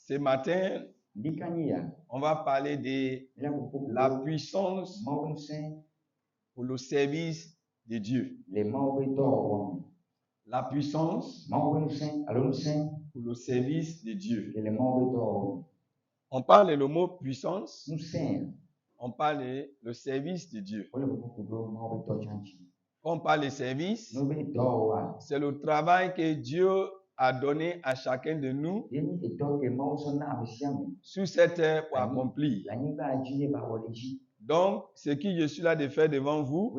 Ce matin, on va parler de la puissance pour le service de Dieu. La puissance pour le service de Dieu. On parle le mot puissance, on parle le service de Dieu. Quand on parle de service, c'est le travail que Dieu a donné à chacun de nous sur cette terre pour accomplir. Donc, ce que je suis là de faire devant vous,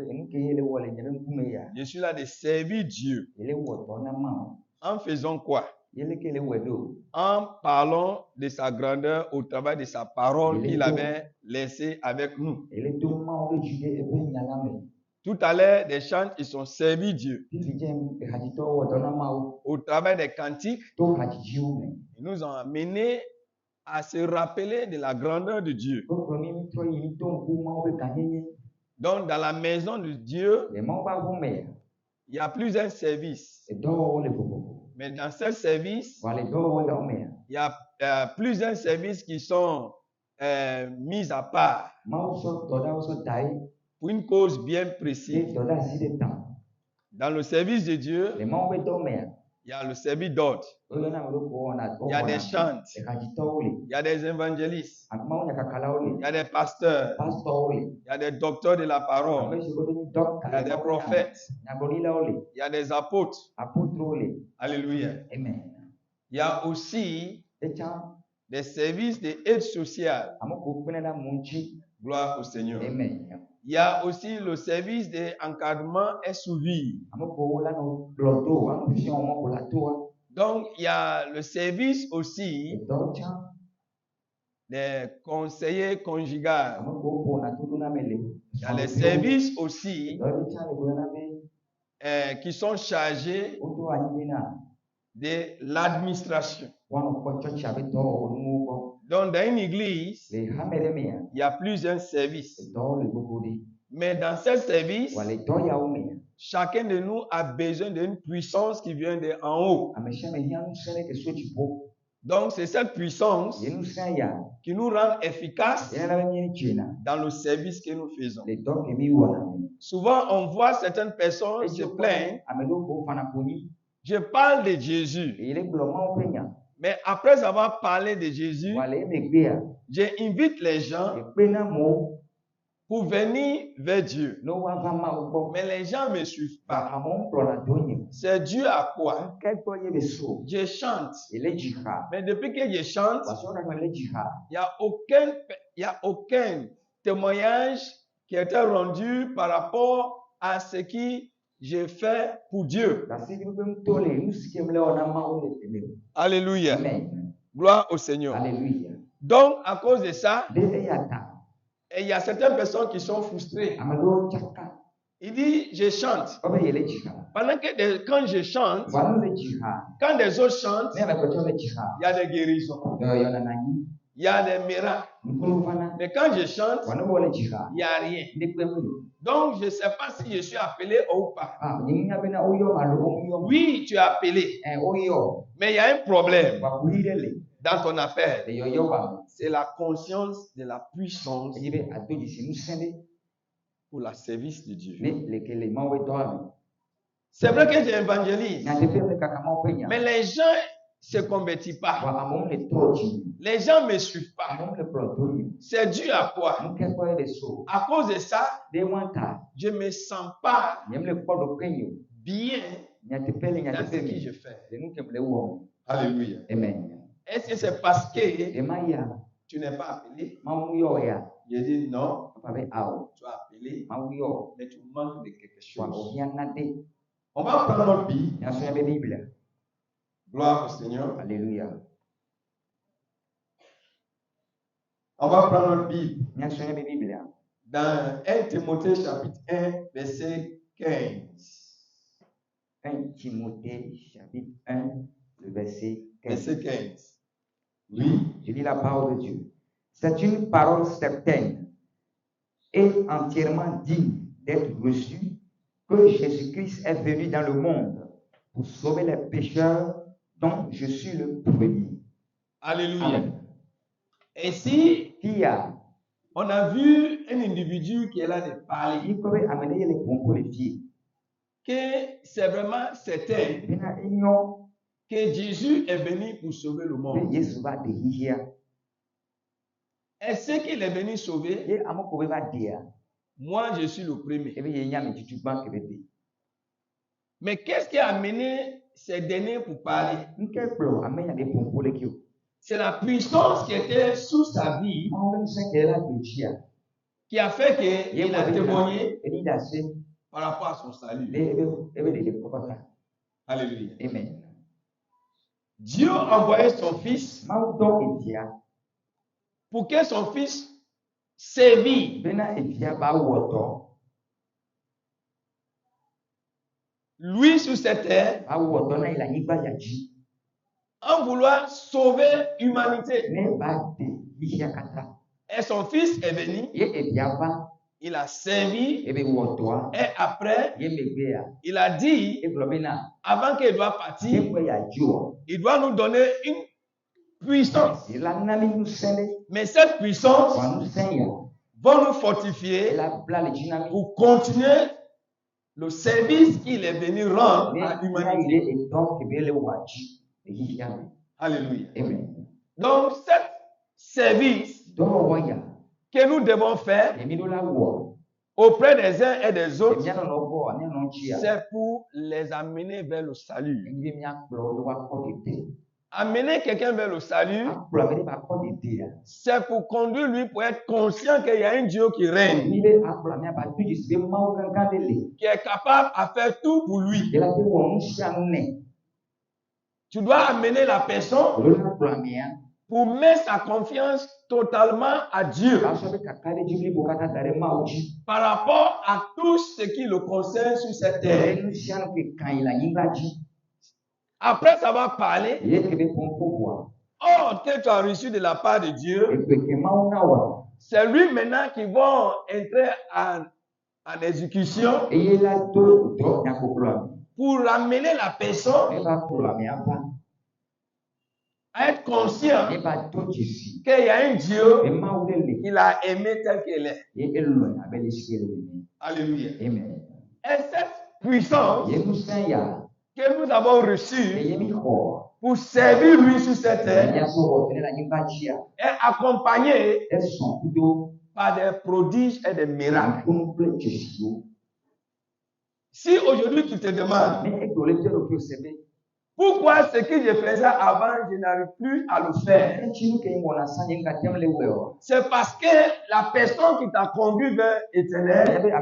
je suis là de servir Dieu. En faisant quoi? En parlant de sa grandeur au travers de sa parole qu'il avait laissée avec nous. Tout à l'heure, des chants, ils sont servis Dieu. Au travers des cantiques, ils nous ont amenés à se rappeler de la grandeur de Dieu. Donc, dans la maison de Dieu, il y a plusieurs services. Mais dans ce service, il y a plusieurs services qui sont mis à part pour une cause bien précise. Dans le service de Dieu, il y a le service d'ordre, il y a des chants, il y a des évangélistes, il y a des pasteurs, il y a des docteurs de la parole, il y a des prophètes, il y a des apôtres. Alléluia. Il y a aussi des services d'aide sociale. Gloire au Seigneur. Il y a aussi le service d'encadrement et suivi. Donc, il y a le service aussi des conseillers conjugaux. Il y a les services aussi qui sont chargés de l'administration. Donc, dans une église, il y a plusieurs services. Mais dans ces services, chacun de nous a besoin d'une puissance qui vient d'en haut. Donc, c'est cette puissance qui nous rend efficaces dans le service que nous faisons. Souvent, on voit certaines personnes se plaindre. Je parle de Jésus. Mais après avoir parlé de Jésus, j'invite les gens pour venir vers Dieu. Mais les gens ne me suivent pas. C'est dû à quoi? Je chante. Mais depuis que je chante, il n'y a aucun témoignage qui a été rendu par rapport à ce que j'ai fait pour Dieu. Alléluia. Gloire au Seigneur. Alléluia. Donc, à cause de ça, et il y a certaines personnes qui sont frustrées. Il dit, je chante. Pendant que quand je chante, quand les autres chantent, il y a des guérisons. Il y a des miracles. Mais quand je chante, il n'y a rien. Donc, je ne sais pas si je suis appelé ou pas. Oui, tu es appelé. Mais il y a un problème dans ton affaire. C'est la conscience de la puissance pour le service de Dieu. C'est vrai que j'évangélise. Mais les gens ne se convertissent pas. Les gens ne me suivent pas. C'est dû à quoi? À cause de ça, je ne me sens pas bien dans ce que je fais. Alléluia. Amen. Est-ce que c'est parce que tu n'es pas appelé? Je dis non. Tu es appelé, mais tu manques de quelque chose. On va prendre notre Bible. Gloire au Seigneur. Alléluia. On va prendre notre Bible. Dans 1 Timothée chapitre 1, verset 15. 1 Timothée chapitre 1, le verset 15. Verset 15. Oui. Je lis la parole de Dieu. C'est une parole certaine et entièrement digne d'être reçue que Jésus-Christ est venu dans le monde pour sauver les pécheurs, dont je suis le premier. Alléluia. Amen. Ainsi, Qui a on a vu un individu qui est là de parler, il peut amener les pompes les filles. que c'est vraiment certain Bina inyo que Jésus est venu pour sauver le monde. Yesu va de hihia. Est-ce qu'il est venu sauver? Ye amoko va dia. Moi, je suis le premier. Ebe ye nya me tutu ban kebebe. Mais qu'est-ce qui a amené ces derniers pour parler? Nke plo amenya de pompes les kio. C'est la puissance qui était sous sa vie qui a fait qu'il a témoigné par rapport à son salut. Alléluia. Amen. Dieu a envoyé son fils pour que son fils servit. Lui sur cette terre, en vouloir sauver l'humanité. Et son fils est venu, il a servi, et après, il a dit, avant qu'il doit partir, il doit nous donner une puissance. Mais cette puissance va nous fortifier pour continuer le service qu'il est venu rendre à l'humanité. Alléluia. Amen. Donc, ce service que nous devons faire auprès des uns et des autres, c'est pour les amener vers le salut. Amener quelqu'un vers le salut, c'est pour conduire lui pour être conscient qu'il y a un Dieu qui règne, qui est capable de faire tout pour lui. Tu dois amener la personne pour mettre sa confiance totalement à Dieu par rapport à tout ce qui le concerne sur cette terre. Après savoir parler, que tu as reçu de la part de Dieu, c'est lui maintenant qui va entrer en exécution pour ramener la personne à être conscient qu'il y a un Dieu qu'il a aimé tel qu'il est. Alléluia. Amen. Et cette puissance que nous avons reçue pour servir lui sur cette terre est accompagnée par des prodiges et des miracles. Si aujourd'hui tu te demandes pourquoi ce que je faisais avant, je n'arrive plus à le faire, c'est parce que la personne qui t'a conduit vers l'éternel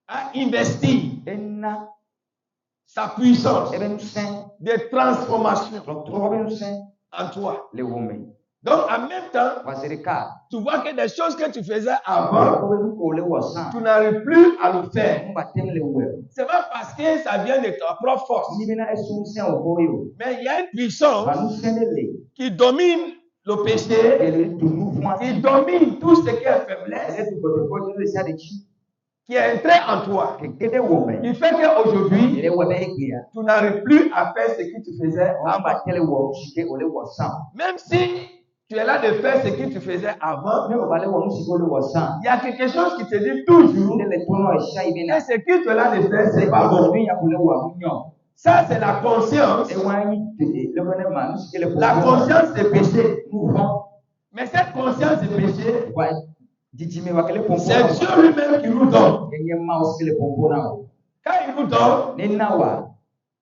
a investi sa puissance de transformation en toi. Donc, en même temps, tu vois que des choses que tu faisais avant, tu n'arrives plus à le faire. C'est pas parce que ça vient de ta propre force. Mais il y a une puissance qui domine le péché, qui domine tout ce qui est faiblesse, qui est entré en toi, qui fait qu'aujourd'hui, tu n'arrives plus à faire ce que tu faisais avant. Même si tu es là de faire ce que tu faisais avant, il y a quelque chose qui te dit toujours que ce que tu es là de faire, c'est pas bon. Ça, c'est la conscience. La conscience des péchés. Mais cette conscience des péchés, c'est Dieu lui-même qui nous donne. Quand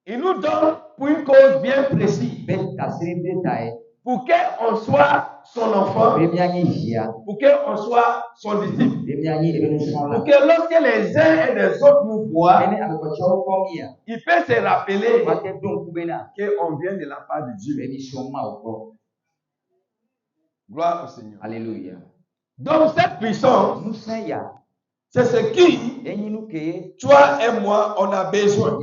il nous donne pour une cause bien précise. Pour qu'on soit son enfant, pour qu'on soit son disciple, pour que lorsque les uns et les autres nous voient, il peut se rappeler qu'on vient de la part de Dieu. Gloire au Seigneur. Alléluia. Donc cette puissance, c'est ce qui, toi et moi, on a besoin.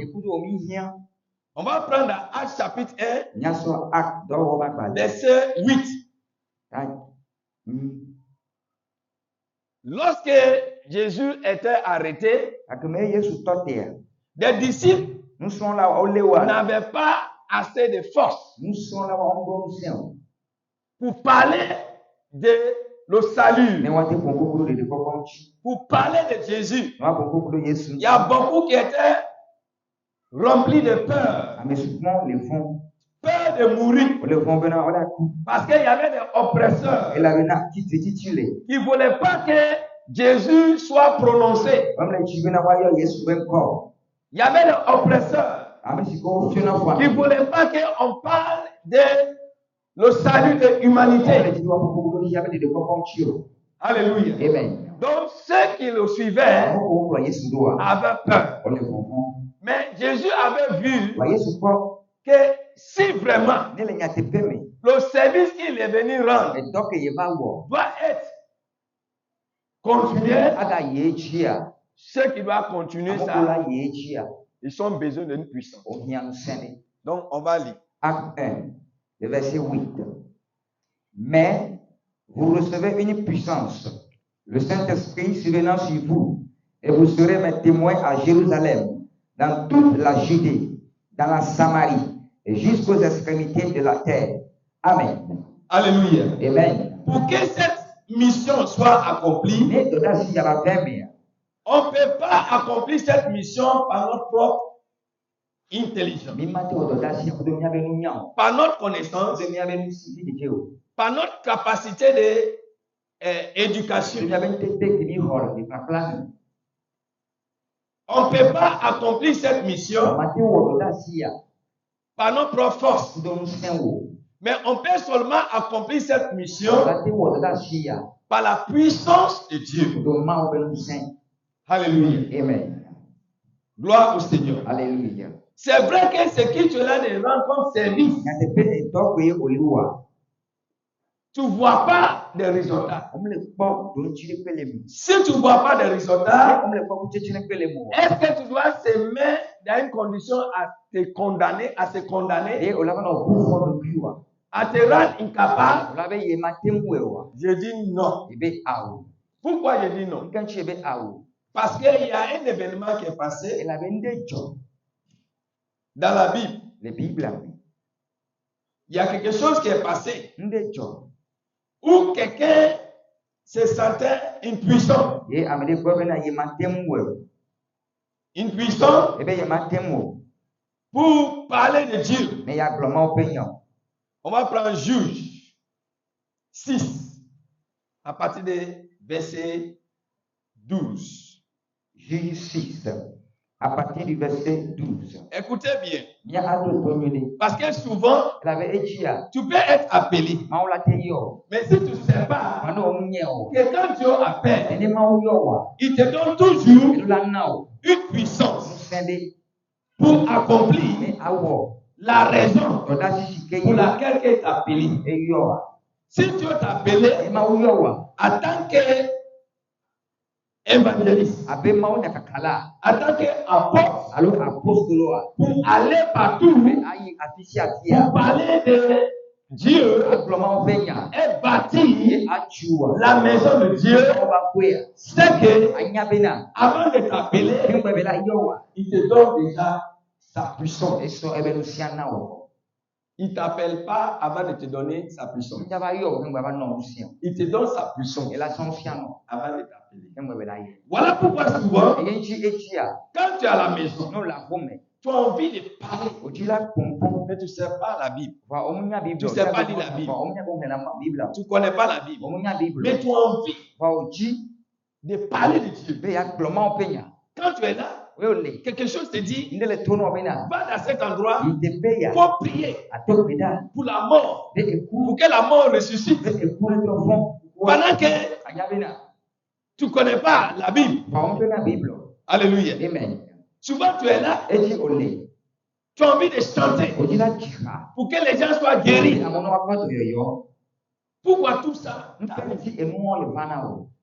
On va prendre Actes chapitre 1, verset 8. Lorsque Jésus était arrêté, des disciples n'avait pas assez de force pour parler de le salut, pour parler de Jésus. Il y a beaucoup qui étaient remplis de peur. Peur de mourir. Parce qu'il y avait des oppresseurs qui ne voulaient pas que Jésus soit prononcé. Il y avait des oppresseurs qui ne voulaient pas qu'on parle de le salut de l'humanité. Alléluia. Amen. Donc ceux qui le suivaient avaient peur. Mais Jésus avait vu que si vraiment le service qu'il est venu rendre doit être continué, ceux qui doivent continuer ça, ils ont besoin d'une puissance. Donc on va lire. Acte 1, le verset 8. Mais vous recevez une puissance, le Saint-Esprit survenant sur vous, et vous serez mes témoins à Jérusalem, dans toute la Judée, dans la Samarie, et jusqu'aux extrémités de la terre. Amen. Alléluia. Amen. Pour que cette mission soit accomplie, on ne peut pas accomplir cette mission par notre propre intelligence, par notre connaissance, par notre capacité d'éducation. On ne peut pas accomplir cette mission par notre propre force. Mais on peut seulement accomplir cette mission par la puissance de Dieu. Alléluia. Amen. Gloire au Seigneur. Alléluia. C'est vrai que ce qui te là de rendre comme service, tu ne vois pas de résultats. Si tu ne vois pas de résultats, est-ce que tu dois se mettre dans une condition à te condamner, à se condamner, à te rendre incapable? Je dis non. Pourquoi je dis non? Parce qu'il y a un événement qui est passé dans la Bible. Il y a quelque chose qui est passé où quelqu'un se sentait impuissant. Impuissant pour parler de Dieu. On va prendre Juge 6 à partir de verset 12. Juge 6, à partir du verset 12. Écoutez bien. Parce que souvent, tu peux être appelé. Mais si tu ne sais pas que quand Dieu appelle, il te donne toujours une puissance pour accomplir la raison pour laquelle il t'a appelé. Si Dieu t'a appelé en tant qu'évangéliste, en tant qu'apôtre, pour aller partout, pour parler de Dieu et bâtir la maison de Dieu, c'est que avant de t'appeler, il te donne déjà sa puissance. Il ne t'appelle pas avant de te donner sa puissance. Il te donne sa puissance avant de t'appeler. Voilà pourquoi souvent, quand tu es à la maison, tu as envie de parler, mais tu ne sais pas la Bible. Tu ne sais pas lire la Bible. Tu ne connais pas la Bible. Mais tu as envie de parler de Dieu. Quand tu es là, quelque chose te dit, va dans cet endroit, il faut prier pour la mort, pour que la mort ressuscite. Pendant que tu ne connais pas la Bible. Alléluia. Souvent tu es là, tu as envie de chanter pour que les gens soient guéris. Pourquoi tout ça?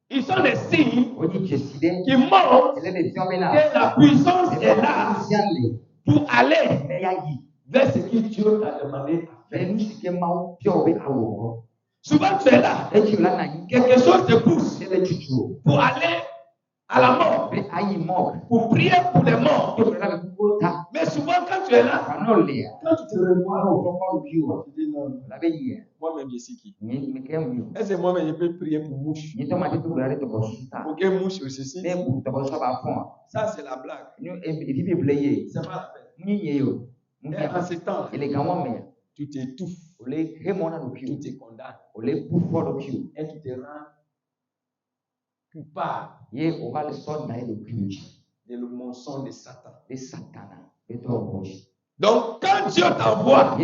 Ils sont des signes qui montrent que la puissance est là pour aller vers ce que Dieu t'a demandé à faire. Souvent tu es là, quelque chose te pousse pour aller à la mort, pour prier pour les morts. Mais souvent, quand tu es là, quand tu te revois, tu dis non, moi-même, je sais qui. Est-ce que moi-même, je peux prier pour mouche? Pour que mouche ressuscite? Ça, c'est la blague. C'est pas la peine. Et en ce temps, tu t'étouffes, tu te condamnes, et tu te rends coupable de le mensonge de Satan. Donc, quand Dieu t'envoie,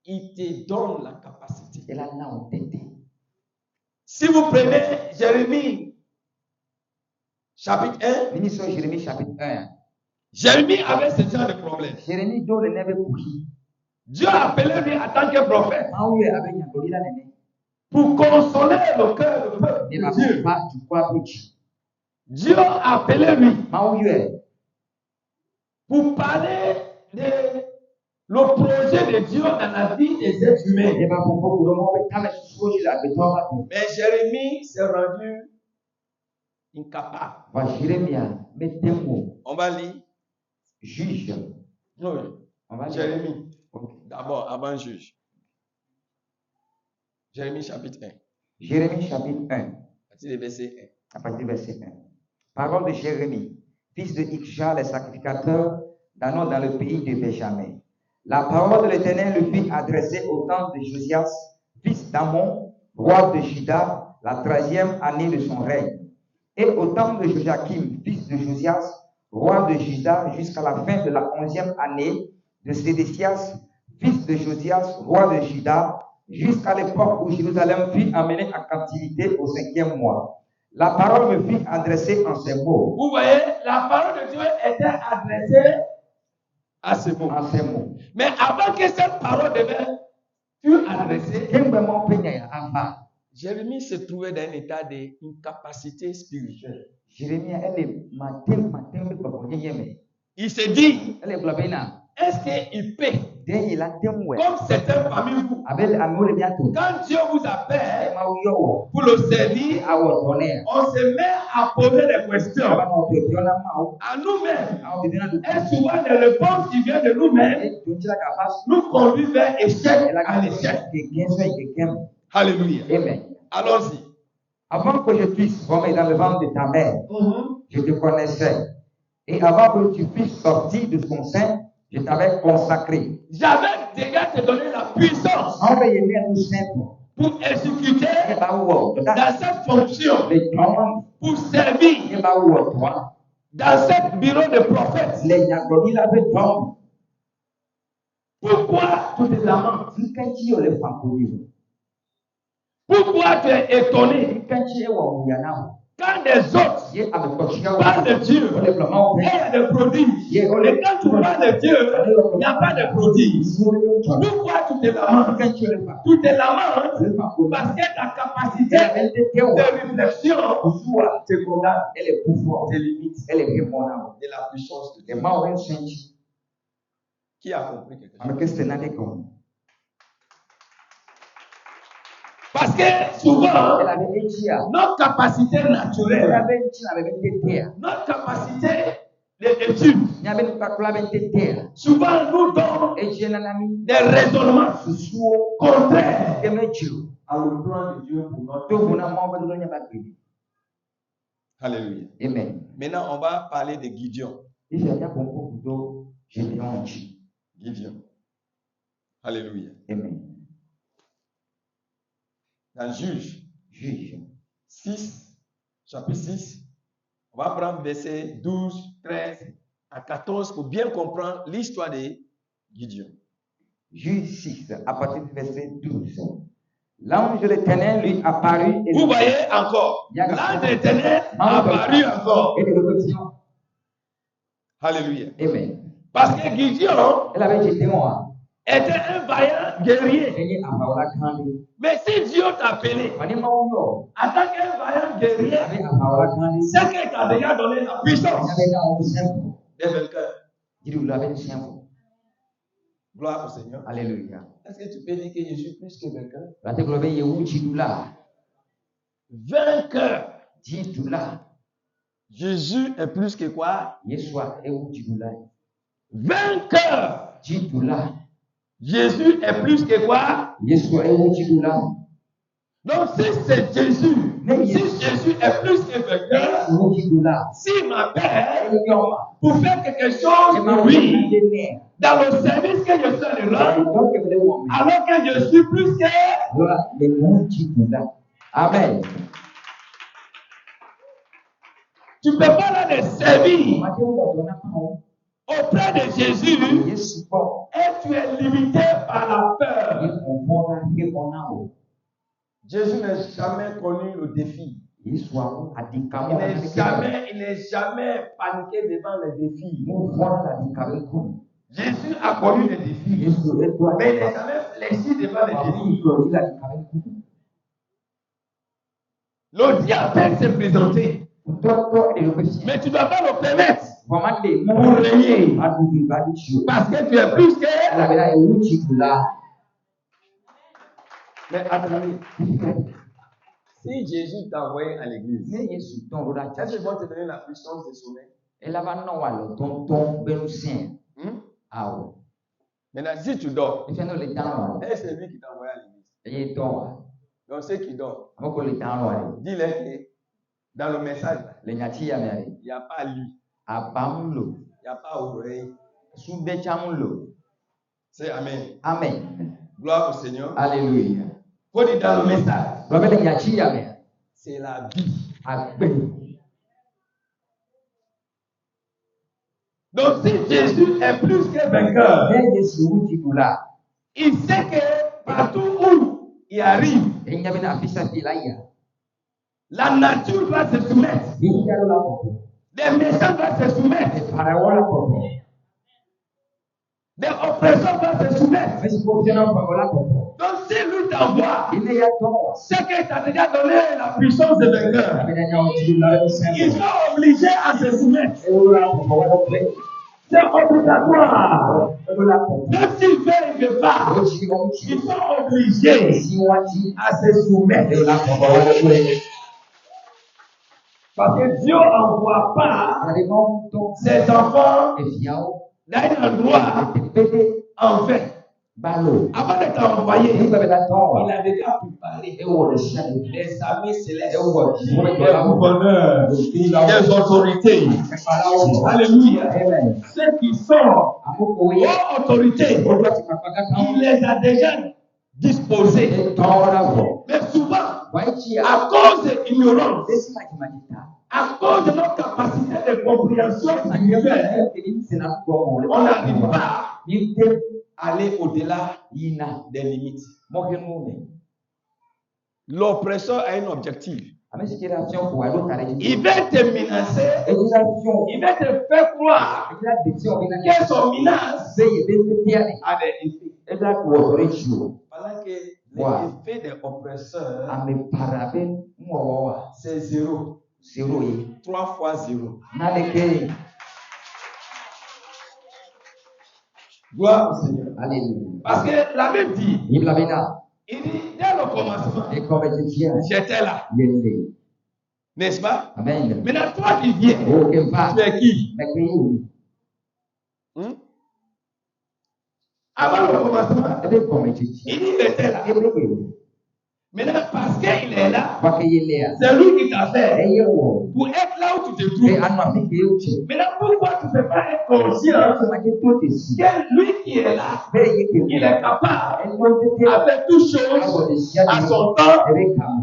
il te donne la capacité. Si vous prenez Jérémie, chapitre 1, Jérémie avait ce genre de problème. Dieu a appelé lui en tant que prophète pour consoler le cœur de Dieu. Dieu a appelé lui pour parler de le projet de Dieu dans la vie des êtres humains. Mais Jérémie s'est rendu incapable. On va lire. Juge. Oui. Jérémie. D'abord, avant juge. Jérémie chapitre 1. Jérémie chapitre 1. À partir du verset 1. À partir du verset 1. Parole de Jérémie, fils de Ikja, le sacrificateur d'Anon dans le pays de Benjamin. La parole de l'Éternel lui fut adressée au temps de Josias, fils d'Amon, roi de Juda, la 13e année de son règne. Et au temps de Joachim, fils de Josias, roi de Juda, jusqu'à la fin de la 11e année de Sédécias, fils de Josias, roi de Juda, jusqu'à l'époque où Jérusalem fut amenée en captivité au 5e mois. La parole me fut adressée en ces mots. Vous voyez, la parole de Dieu était adressée à ces mots. En ces mots. Mais avant que cette parole fût adressée, Jérémie se trouvait dans un état d'incapacité spirituelle. Il s'est dit, est-ce qu'il peut, comme certains parmi vous, quand Dieu vous appelle pour le servir, on se met à poser des questions à nous-mêmes. Et souvent, les réponses qui viennent de nous-mêmes nous conduisent vers échec à l'échec. Alléluia. Amen. Allons-y. Avant que je puisse former dans le ventre de ta mère, je te connaissais. Et avant que tu puisses sortir de son sein, je t'avais consacré. J'avais déjà te donné la puissance pour exécuter dans cette fonction, pour servir dans ce bureau de prophète. Pourquoi tu te lamentes? Pourquoi tu es étonné quand les autres parlent de Dieu et il y a des prodiges? Et quand tu parles de Dieu, il n'y a pas de prodiges. Pourquoi tu te lamentes? Tu te lamentes parce que ta capacité de réflexion te condamne. Elle est pouvoir, tes limites, elle est répondable. Et la puissance de Dieu. Qui a compris quelque chose? Parce que souvent, notre capacité naturelle, notre capacité d'étude, souvent nous donne des raisonnements contraires à le plan de Dieu pour notre vie. Alléluia. Amen. Maintenant, on va parler de Gideon. Gideon. Alléluia. Amen. Dans Juge 6, chapitre 6, on va prendre versets 12, 13 à 14 pour bien comprendre l'histoire de Gideon. Juge 6, à partir du verset 12. L'ange de l'Éternel lui apparut. Vous voyez encore, l'ange de l'Éternel apparut encore. Et de répétition. Alléluia. Amen. Parce que Gideon elle avait été moi. Était un vaillant guerrier. Mais si Dieu t'a appelé en tant qu'un vaillant guerrier, c'est qu'il t'a déjà donné la puissance des vainqueurs. Gloire au Seigneur. Alléluia. Est-ce que tu peux dire que je suis plus que vainqueur? Vainqueur. Jésus est plus que quoi? Yeshua est où Jidula. Vainqueur. Jidula. Jésus est plus que quoi? Yeshua est où Jidula. Donc si c'est Jésus, si Jésus est plus que vainqueur, s'il m'appelle pour faire quelque chose pour lui, dans le service que je suis en rendre, alors que je suis plus que... Amen. Tu ne peux pas aller servir auprès de Jésus et tu es limité par la peur. Jésus n'a jamais connu le défi. Il n'est jamais paniqué devant les défis. Jésus a connu les défis, mais il n'est jamais fléchi devant les défis. Le diable peut se présenter, mais tu ne dois pas le permettre pour régner, parce que tu es plus que... Mais attendez, si Jésus t'a envoyé à l'église, est-ce qu'il va te donner la puissance de sommeil? Maintenant, si tu dors, et c'est lui qui t'a envoyé à l'église. Donc, ceux qui dorment, dis-leur que dans le message, il n'y a pas lui, il n'y a pas oreille. C'est Amen. Amen. Gloire au Seigneur. Alléluia. Faut dire dans le message, c'est la vie. Donc si Jésus est plus que vainqueur, il sait que partout où il arrive, la nature va se soumettre. Les méchants vont se soumettre. Des oppresseurs vont se soumettre. Donc si lui t'envoie, c'est qu'il t'a déjà donné la puissance de vainqueur. Ils sont obligés à se soumettre. C'est obligatoire. Même s'il veut, il ne veut pas. Ils sont obligés à se soumettre. Parce que Dieu n'envoie pas ses enfants dans un endroit en fait. Avant d'être envoyé, il a déjà préparé les armées célestes, les gouverneurs, les autorités. Alléluia. Ceux qui sont aux autorités, il les a déjà disposés. Mais souvent, à cause de l'ignorance, à cause de notre capacité de compréhension spirituelle, on n'arrive pas à aller au-delà des limites. L'oppresseur a un objectif. Il va te menacer, il va te faire croire que son menace a des effets. Pendant que l'effet des oppresseurs, c'est 0. 3 fois 0. Gloire au Seigneur. Alléluia. Parce que la Bible dit, il dit, dès le commencement, j'étais là. N'est-ce pas? Amen. Maintenant, toi qui viens, tu es qui? Avant le commencement, il dit, il était là. Maintenant, parce qu'il est là, c'est lui qui t'a fait pour être là où tu te trouves. Maintenant, pourquoi tu ne peux pas être conscient que lui qui est là, il est capable de faire toutes choses à son temps,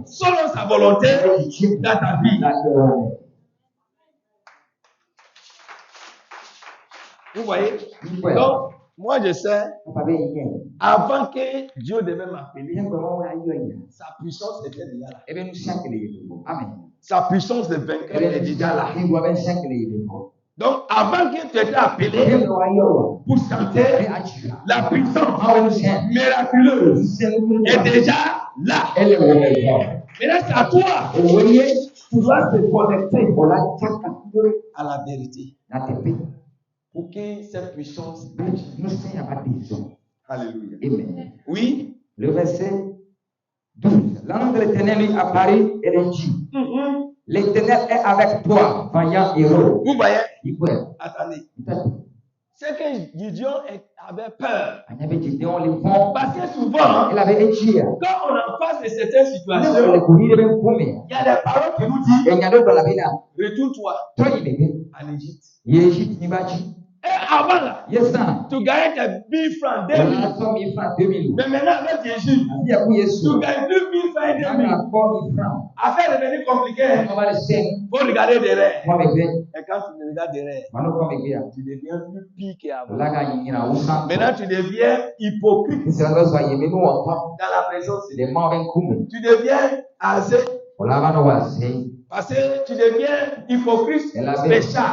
selon sa volonté, dans ta vie. Vous voyez? Donc, moi je sais, avant que Dieu devait m'appeler, sa puissance était déjà là. Amen. Sa puissance de vainqueur est déjà là. Donc, avant que tu étais appelé pour chanter, la puissance miraculeuse est déjà là. Maintenant, c'est à toi. Tu dois te connecter à la vérité pour que cette puissance agisse. Alléluia. Amen. Oui. Le verset 12. L'ange de l'Éternel lui apparut et lui dit, L'Éternel est avec toi, vaillant héros. Vous voyez? Il peut. Attendez. C'est que Gideon avait peur. Parce que souvent, il avait échoué. Quand on est en face de certaines situations, il y a des paroles qui nous disent retourne-toi en Égypte. Et avant là, tu gagnais tes 1000 francs, 2000. Mais maintenant avec Jésus, tu gagnes plus 1000 francs et 2000. Affaire est devenue compliquée. Il faut regarder derrière. Et quand tu me regardes derrière, tu deviens plus pire qu'avant. Maintenant tu deviens hypocrite dans la présence. Tu deviens asé. Parce que tu deviens hypocrite spécial.